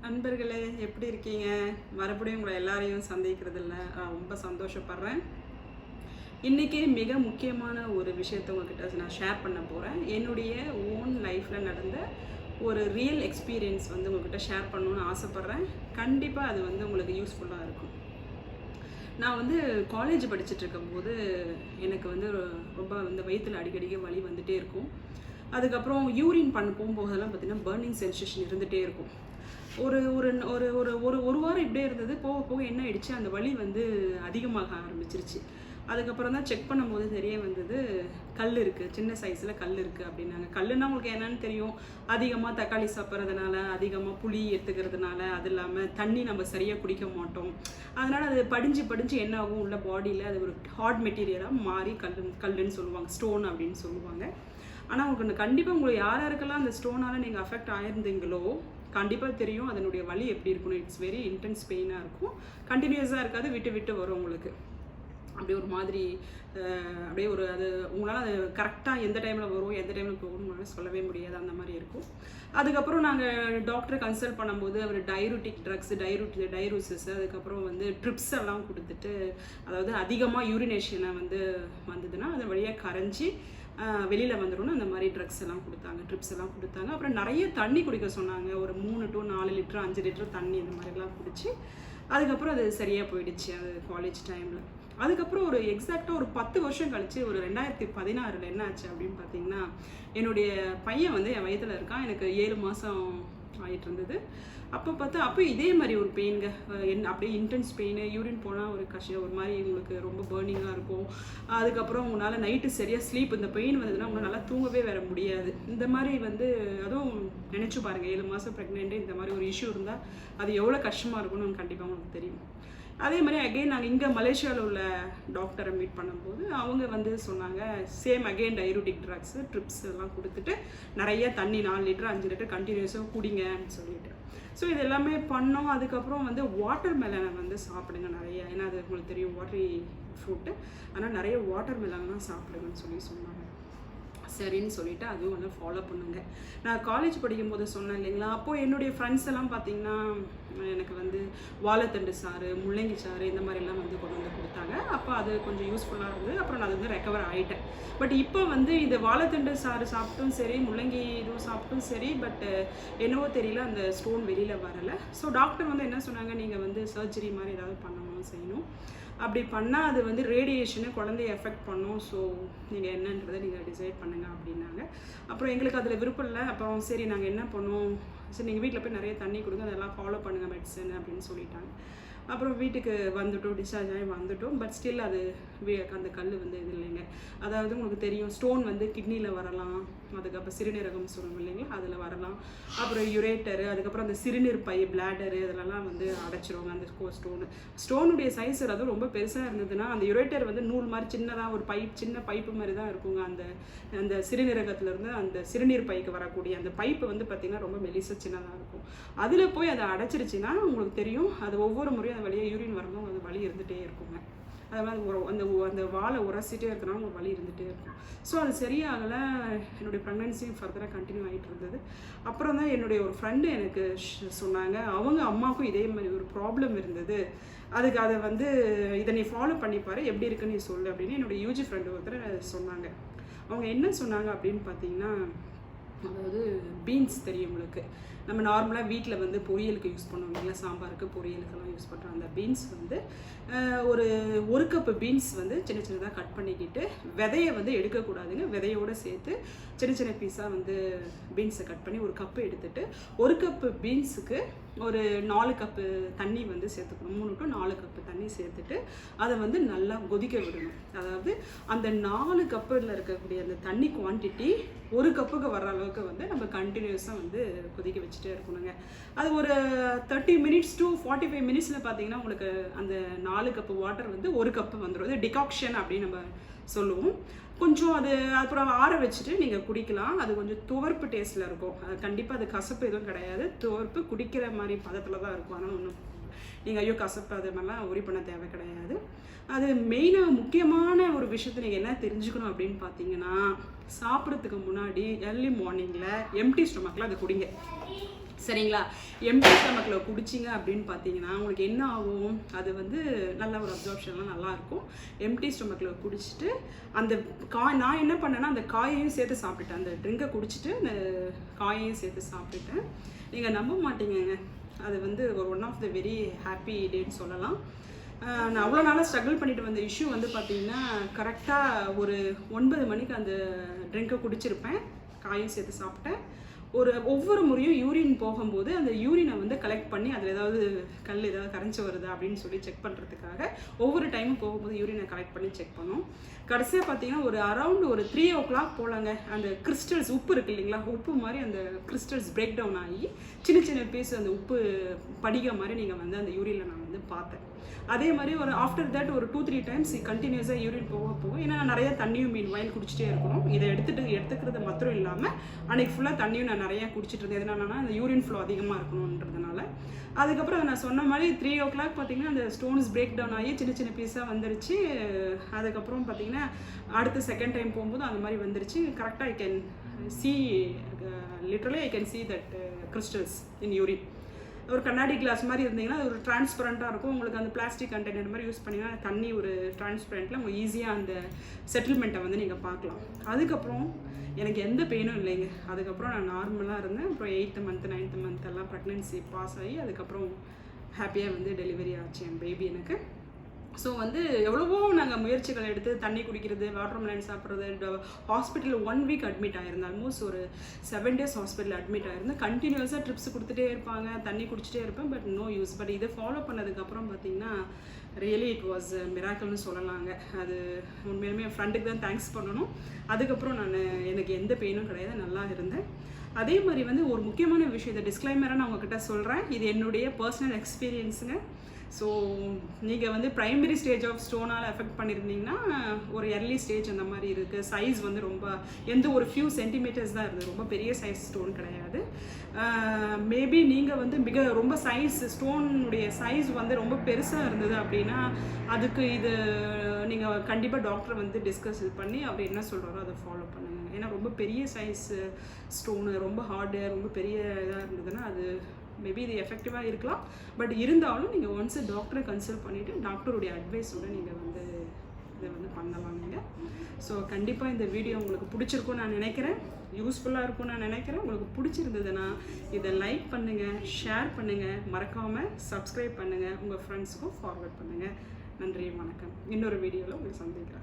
நண்பர்களே, எப்படி இருக்கீங்க? மறுபடியும் உங்களை எல்லாரையும் சந்திக்கிறதுல ரொம்ப சந்தோஷப்படுறேன். இன்றைக்கி மிக முக்கியமான ஒரு விஷயத்தை உங்ககிட்ட நான் ஷேர் பண்ண போகிறேன். என்னுடைய ஓன் லைஃப்பில் நடந்த ஒரு ரியல் எக்ஸ்பீரியன்ஸ் உங்ககிட்ட ஷேர் பண்ணணுன்னு ஆசைப்பட்றேன். கண்டிப்பாக அது உங்களுக்கு யூஸ்ஃபுல்லாக இருக்கும். நான் காலேஜ் படிச்சுட்டு இருக்கும்போது எனக்கு ரொம்ப வயிற்றில் அடிக்கடிக்க வலி வந்துகிட்டே இருக்கும். அதுக்கப்புறம் யூரின் பண்ண போகும்போதெல்லாம் பார்த்திங்கன்னா பர்னிங் சென்சேஷன் இருந்துகிட்டே இருக்கும். ஒரு ஒரு ஒரு ஒரு ஒரு ஒரு வாரம் இப்படியே இருந்தது. போக போக என்ன ஆயிடுச்சு, அந்த வலி அதிகமாக ஆரம்பிச்சிருச்சு. அதுக்கப்புறம் தான் செக் பண்ணும்போது தெரிய வந்தது, கல் இருக்குது, சின்ன சைஸில் கல் இருக்குது அப்படின்னாங்க. கல்லுன்னா உங்களுக்கு என்னன்னு தெரியும், அதிகமாக தக்காளி சாப்பிட்றதுனால, அதிகமாக புளி எடுத்துக்கிறதுனால, அது இல்லாமல் தண்ணி நம்ம சரியாக குடிக்க மாட்டோம். அதனால் அது படிஞ்சு படிஞ்சு என்ன ஆகும், உள்ள பாடியில் அது ஒரு ஹார்ட் மெட்டீரியலாக மாறி கல்லுன்னு சொல்லுவாங்க, ஸ்டோன் அப்படின்னு சொல்லுவாங்க. ஆனால் உங்களுக்கு கண்டிப்பாக உங்களுக்கு யாருக்கெல்லாம் அந்த ஸ்டோனால் நீங்கள் அஃபெக்ட் ஆயிருந்தீங்களோ கண்டிப்பாக தெரியும் அதனுடைய வலி எப்படி இருக்கணும். இட்ஸ் வெரி இன்டென்ஸ் பெயினாக இருக்கும், கண்டினியூஸாக இருக்காது, விட்டு விட்டு வரும் உங்களுக்கு. அப்படியே ஒரு மாதிரி அப்படியே ஒரு அது உங்களால் அது கரெக்டாக எந்த டைமில் வரும் எந்த டைமில் போகணும்னு சொல்லவே முடியாது, அந்த மாதிரி இருக்கும். அதுக்கப்புறம் நாங்கள் டாக்டரை கன்சல்ட் பண்ணும்போது அவர் டையூரிட்டிக் ட்ரக்ஸ், டையூரோசிஸ், அதுக்கப்புறம் ட்ரிப்ஸ் எல்லாம் கொடுத்துட்டு, அதாவது அதிகமாக யூரினேஷனை வந்ததுன்னா அது வழியாக கரைஞ்சி வெளியில் வந்துடும், அந்த மாதிரி ட்ரக்ஸ் எல்லாம் கொடுத்தாங்க, ட்ரிப்ஸ் எல்லாம் கொடுத்தாங்க. அப்புறம் நிறைய தண்ணி குடிக்க சொன்னாங்க, ஒரு 3 to 4 லிட்டர் 5 லிட்டர் தண்ணி இந்த மாதிரிலாம் குடிச்சு அதுக்கப்புறம் அது சரியாக போயிடுச்சு அது காலேஜ் டைமில். அதுக்கப்புறம் ஒரு எக்ஸாக்டாக ஒரு 10 வருஷம் கழிச்சு ஒரு 2016 என்ன ஆச்சு அப்படின்னு பார்த்தீங்கன்னா, என்னுடைய பையன் என் வயதில் இருக்கான். எனக்கு 7 மாதம் ஆகிட்டு இருந்தது. அப்போ இதே மாதிரி ஒரு பெயின்ங்க, அப்படியே இன்டென்ஸ் பெயின், யூரின் போனால் ஒரு கஷ்டம், ஒரு மாதிரி உங்களுக்கு ரொம்ப பர்னிங்காக இருக்கும். அதுக்கப்புறம் உங்களால் நைட்டு சரியாக ஸ்லீப், இந்த பெயின் வந்ததுன்னா உங்களால் நல்லா தூங்கவே வர முடியாது. இந்த மாதிரி அதுவும் நினச்சி பாருங்கள், 7 மாதம் ப்ரெக்னென்ட்டு இந்த மாதிரி ஒரு இஷ்யூ இருந்தால் அது எவ்வளோ கஷ்டமாக இருக்கும்னு கண்டிப்பாக உங்களுக்கு தெரியும். அதே மாதிரி அகெயின் நாங்கள் இங்கே மலேசியாவில் உள்ள டாக்டரை மீட் பண்ணும்போது அவங்க சொன்னாங்க, same again diuretic drugs, drips எல்லாம் கொடுத்துட்டு நிறைய தண்ணி 4 லிட்டர் 5 லிட்டர் கண்டினியூஸாக குடிங்கன்னு சொல்லிட்டு. ஸோ இது எல்லாமே பண்ணோம். அதுக்கப்புறம் வாட்டர் மெலனை சாப்பிடுங்க நிறைய, ஏன்னா அது உங்களுக்கு தெரியும் வாட்டரி ஃப்ரூட்டு, ஆனால் நிறைய வாட்டர் மெலன்லாம் சாப்பிடுங்கன்னு சொன்னாங்க. சரின்னு சொல்லிவிட்டு அதுவும் ஃபாலோ பண்ணுங்க. நான் காலேஜ் படிக்கும்போது சொன்னேன் இல்லைங்களா, அப்போது என்னுடைய ஃப்ரெண்ட்ஸ் எல்லாம் பார்த்திங்கன்னா எனக்கு வாழைத்தண்டு சாறு, முள்ளங்கி சாறு இந்த மாதிரிலாம் கொண்டு கொடுத்தாங்க. அப்போ அது கொஞ்சம் யூஸ்ஃபுல்லாக இருந்தது. அப்புறம் நான் ரெக்கவர் ஆகிட்டேன். பட் இப்போ இது வாழைத்தண்டு சாறு சாப்பிட்டும் சரி, முள்ளங்கி இதுவும் சாப்பிட்டும் சரி, பட் என்னவோ தெரியல, அந்த ஸ்டோன் வெளியில் வரலை. ஸோ டாக்டர் என்ன சொன்னாங்க, நீங்கள் சர்ஜரி மாதிரி ஏதாவது பண்ணணும், செய்யணும். அப்படி பண்ணால் அது ரேடியேஷனு குழந்தைய எஃபெக்ட் பண்ணும். ஸோ நீங்கள் என்னன்றதை நீங்கள் டிசைட் பண்ணுங்கள் அப்படின்னாங்க. அப்புறம் எங்களுக்கு அதில் விருப்பம் இல்லை. அப்புறம் சரி நாங்கள் என்ன பண்ணோம், சரி நீங்கள் வீட்டில் போய் நிறைய தண்ணி கொடுங்க, அதெல்லாம் ஃபாலோ பண்ணுங்கள் மெடிசன் அப்படின்னு சொல்லிட்டாங்க. அப்புறம் வீட்டுக்கு வந்துட்டோம், டிஸ்சார்ஜ் ஆகி வந்துட்டோம். பட் ஸ்டில் அது அந்த கல் இது இல்லைங்க. அதாவது உங்களுக்கு தெரியும், ஸ்டோன் கிட்னியில் வரலாம், அதுக்கப்புறம் சிறுநீரகம் சொல்லுவோம் இல்லைங்களா, அதில் வரலாம். அப்புறம் யுரேட்டரு, அதுக்கப்புறம் அந்த சிறுநீர் பை, பிளாடரு, இதெல்லாம் அடைச்சிருவாங்க அந்த ஸ்டோனுடைய சைஸ். அதுவும் ரொம்ப பெருசாக இருந்ததுன்னா அந்த யுரேட்டர் நூல் மாதிரி சின்னதாக ஒரு சின்ன பைப்பு மாதிரி தான் இருக்குங்க. அந்த சிறுநீரகத்துலேருந்து அந்த சிறுநீர் பைக்கு வரக்கூடிய அந்த பைப்பு பார்த்திங்கன்னா ரொம்ப மெலிசா சின்னதாக இருக்கும். அதில் போய் அதை அடைச்சிருச்சுன்னா உங்களுக்கு தெரியும், அது ஒவ்வொரு முறையும் அந்த வழியாக யூரின் வரணும், அது வலி இருந்துகிட்டே இருக்குங்க. அது மாதிரி அந்த வாழை உரசிட்டே இருக்கிறனால ஒரு வலி இருந்துகிட்டே இருக்கும். ஸோ அது சரியாகலை. என்னுடைய ப்ரெக்னன்சியும் ஃபர்தராக கண்டினியூ ஆகிட்டு இருந்தது. அப்புறம் தான் என்னுடைய ஒரு ஃப்ரெண்டு எனக்கு சொன்னாங்க, அவங்க அம்மாவுக்கும் இதே மாதிரி ஒரு ப்ராப்ளம் இருந்தது, அதுக்கு அதை இதை நீ ஃபாலோ பண்ணிப்பாரு, எப்படி இருக்குன்னு நீ சொல்லு அப்படின்னு என்னுடைய யூஜி ஃப்ரெண்டு ஒருத்தர் சொன்னாங்க. அவங்க என்ன சொன்னாங்க அப்படின்னு பார்த்தீங்கன்னா, அதாவது பீன்ஸ் தெரியும் உங்களுக்கு, நம்ம நார்மலாக வீட்டில் பொரியலுக்கு யூஸ் பண்ணுவோம் இல்லைங்களா, சாம்பாருக்கு பொரியலுக்கெல்லாம் யூஸ் பண்ணுறோம். அந்த பீன்ஸ் ஒரு கப்பு பீன்ஸ் சின்ன சின்னதாக கட் பண்ணிக்கிட்டு, விதையை எடுக்கக்கூடாதுங்க, விதையோடு சேர்த்து சின்ன சின்ன பீஸாக பீன்ஸை கட் பண்ணி ஒரு கப்பு எடுத்துகிட்டு, ஒரு கப்பு பீன்ஸுக்கு ஒரு 4 கப்பு தண்ணி சேர்த்துக்கணும். 3 to 4 கப்பு தண்ணி சேர்த்துட்டு அதை நல்லா கொதிக்க விடணும். அதாவது அந்த 4 கப்பில் இருக்கக்கூடிய அந்த தண்ணி குவான்டிட்டி ஒரு கப்புக்கு வர்ற அளவுக்கு நம்ம கண்டினியூஸாக கொதிக்க வச்சுட்டே இருக்கணுங்க. அது ஒரு 30 minutes to 45 minutes பார்த்தீங்கன்னா உங்களுக்கு அந்த 4 கப்பு வாட்டர் ஒரு கப்பு வந்துடும். அது டிகாக்ஷன் அப்படின்னு நம்ம சொல்லுவோம். கொஞ்சம் அது அப்புறம் ஆற வச்சுட்டு நீங்கள் குடிக்கலாம். அது கொஞ்சம் துவர்ப்பு டேஸ்ட்டில் இருக்கும். அது கண்டிப்பாக அது கசப்பு எதுவும் கிடையாது, துவர்ப்பு குடிக்கிற மாதிரி பதத்தில் தான் இருக்கும். அதனால் ஒன்றும் நீங்கள் ஐயோ கசப்பு அது மாதிரிலாம் உரி பண்ண தேவை கிடையாது. அது மெயினாக முக்கியமான ஒரு விஷயத்தை நீங்கள் என்ன தெரிஞ்சுக்கணும் அப்படின்னு பார்த்தீங்கன்னா, சாப்பிட்றதுக்கு முன்னாடி ஏர்லி மார்னிங்கில் எம்டி ஸ்டொமக்கில் அதை குடிங்க. சரிங்களா? எம்டி ஸ்டமக்கில் குடிச்சிங்க அப்படின்னு பார்த்தீங்கன்னா உங்களுக்கு என்ன ஆகும், அது வந்து நல்ல ஒரு அப்சார்ப்ஷன்லாம் நல்லாயிருக்கும். எம்டி ஸ்டமக்கில் குடிச்சிட்டு அந்த நான் என்ன பண்ணேன்னா அந்த காயையும் சேர்த்து சாப்பிட்டுட்டேன். அந்த ட்ரிங்கை குடிச்சிட்டு அந்த காயையும் சேர்த்து சாப்பிட்டுட்டேன். நீங்கள் நம்ப மாட்டீங்கங்க, அது வந்து ஒரு one of the very happy டேன்னு சொல்லலாம். நான் அவ்வளோ நாளாக ஸ்ட்ரகிள் பண்ணிட்டு வந்த இஷ்யூ வந்து பார்த்தீங்கன்னா கரெக்டாக ஒரு 9 மணிக்கு அந்த ட்ரிங்கை குடிச்சிருப்பேன், காயும் சேர்த்து சாப்பிட்டேன். ஒவ்வொரு முறையும் யூரின் போகும்போது அந்த யூரினை வந்து கலெக்ட் பண்ணி அதில் ஏதாவது கல் ஏதாவது கரைஞ்சி வருதா அப்படின்னு சொல்லி செக் பண்ணுறதுக்காக ஒவ்வொரு டைமும் போகும்போது யூரினை கலெக்ட் பண்ணி செக் பண்ணோம். கடைசியாக பார்த்தீங்கன்னா ஒரு அரவுண்ட் ஒரு 3 o'clock போலங்க அந்த கிறிஸ்டல்ஸ் உப்பு இருக்குது இல்லைங்களா, உப்பு மாதிரி அந்த கிறிஸ்டல்ஸ் பிரேக் டவுன் ஆகி சின்ன சின்ன பீஸ் அந்த உப்பு படிக மாதிரி நீங்கள் வந்து அந்த யூரினில் நான் வந்து பார்த்தேன். அதே மாதிரி ஒரு ஆஃப்டர் தட் ஒரு 2-3 times கண்டினியூஸாக யூரின் போக ஏன்னா நான் நிறையா தண்ணியும் வயல் குடிச்சிட்டே இருக்கணும். இதை எடுத்துக்கிறது மாத்திரம் இல்லாமல் அன்றைக்கி ஃபுல்லாக தண்ணியும் நான் நிறையா குடிச்சிட்டு இருந்தேன். எதனாலனா அந்த யூரின் ஃப்ளோ அதிகமாக இருக்கணுன்றதுனால. அதுக்கப்புறம் நான் சொன்ன மாதிரி 3 o'clock பார்த்தீங்கன்னா அந்த ஸ்டோன்ஸ் பிரேக் டவுன் ஆகி சின்ன சின்ன பீஸாக வந்துருச்சு. அதுக்கப்புறம் பார்த்தீங்கன்னா அடுத்த செகண்ட் டைம் போகும்போது அந்த மாதிரி வந்துருச்சு. கரெக்டாக I can see literally I can see that crystals in urine. ஒரு கண்ணாடி கிளாஸ் மாதிரி இருந்தீங்கன்னா அது ஒரு டிரான்ஸ்பரண்ட்டாக இருக்கும். உங்களுக்கு அந்த பிளாஸ்டிக் கண்டெய்னர் மாதிரி யூஸ் பண்ணிங்கன்னா தண்ணி ஒரு டிரான்ஸ்பரண்ட்டில் உங்களுக்கு ஈஸியாக அந்த செட்டில்மெண்ட்டை வந்து நீங்கள் பார்க்கலாம். அதுக்கப்புறம் எனக்கு எந்த பெயினும் இல்லைங்க. அதுக்கப்புறம் நான் நார்மலாக இருந்தேன். அப்புறம் 8th month 9th month எல்லாம் ப்ரெக்னென்சி பாஸ் ஆகி அதுக்கப்புறம் ஹாப்பியாக வந்து டெலிவரி ஆச்சு என் பேபி எனக்கு. ஸோ வந்து எவ்வளவோ நாங்கள் முயற்சிகள் எடுத்து தண்ணி குடிக்கிறது, வாட்டர் மெலன் சாப்பிட்றது, ஹாஸ்பிட்டலில் 1 week அட்மிட் ஆகிருந்தேன். ஆல்மோஸ்ட் ஒரு 7 days ஹாஸ்பிட்டலில் அட்மிட் ஆகிருந்தேன். கண்டினியூஸாக ட்ரிப்ஸ் கொடுத்துட்டே இருப்பாங்க, தண்ணி குடிச்சிட்டே இருப்பேன், பட் நோ யூஸ். பட் இதை ஃபாலோ பண்ணதுக்கப்புறம் பார்த்தீங்கன்னா ரியலி இட் வாஸ் மிராக்கிள்னு சொல்லலாங்க. அது உண்மையிலுமே என் ஃப்ரெண்டுக்கு தான் தேங்க்ஸ் பண்ணணும். அதுக்கப்புறம் எனக்கு எந்த பெயினும் கிடையாது, நல்லா இருந்தேன். அதே மாதிரி வந்து ஒரு முக்கியமான விஷயத்தை டிஸ்க்ளைமராக நான் உங்ககிட்ட சொல்கிறேன். இது என்னுடைய பர்சனல் எக்ஸ்பீரியன்ஸுங்க. ஸோ நீங்கள் வந்து ப்ரைமரி ஸ்டேஜ் ஆஃப் ஸ்டோனால் எஃபெக்ட் பண்ணியிருந்தீங்கன்னா ஒரு எர்லி ஸ்டேஜ் அந்த மாதிரி இருக்குது. சைஸ் வந்து ரொம்ப ஒரு ஃபியூ சென்டிமீட்டர்ஸ் தான் இருந்தது, ரொம்ப பெரிய சைஸ் ஸ்டோன் கிடையாது. மேபி நீங்கள் வந்து ரொம்ப ஸ்டோனுடைய சைஸ் வந்து ரொம்ப பெருசாக இருந்தது அப்படின்னா அதுக்கு இது நீங்கள் கண்டிப்பாக டாக்டரை வந்து டிஸ்கஸ் பண்ணி அவர் என்ன சொல்கிறாரோ அதை ஃபாலோ பண்ணுங்கள். ஏன்னா ரொம்ப பெரிய சைஸ் ஸ்டோனு, ரொம்ப ஹார்டு, ரொம்ப பெரிய இதாக இருந்ததுன்னா அது மேபி இது எஃபெக்டிவாக இருக்கலாம். பட் இருந்தாலும் நீங்கள் ஒன்ஸ் டாக்டரை கன்சல்ட் பண்ணிவிட்டு டாக்டருடைய அட்வைஸோடு நீங்கள் வந்து இதை வந்து பண்ணலாம் நீங்கள். ஸோ கண்டிப்பாக இந்த வீடியோ உங்களுக்கு பிடிச்சிருக்கும்னு நான் நினைக்கிறேன், யூஸ்ஃபுல்லாக இருக்கும்னு நான் நினைக்கிறேன். உங்களுக்கு பிடிச்சிருந்ததுன்னா இதை லைக் பண்ணுங்கள், ஷேர் பண்ணுங்கள், மறக்காமல் சப்ஸ்கிரைப் பண்ணுங்கள், உங்கள் ஃப்ரெண்ட்ஸுக்கும் ஃபார்வர்ட் பண்ணுங்கள். நன்றி, வணக்கம். இன்னொரு வீடியோவில் உங்களை சந்திக்கிறேன்.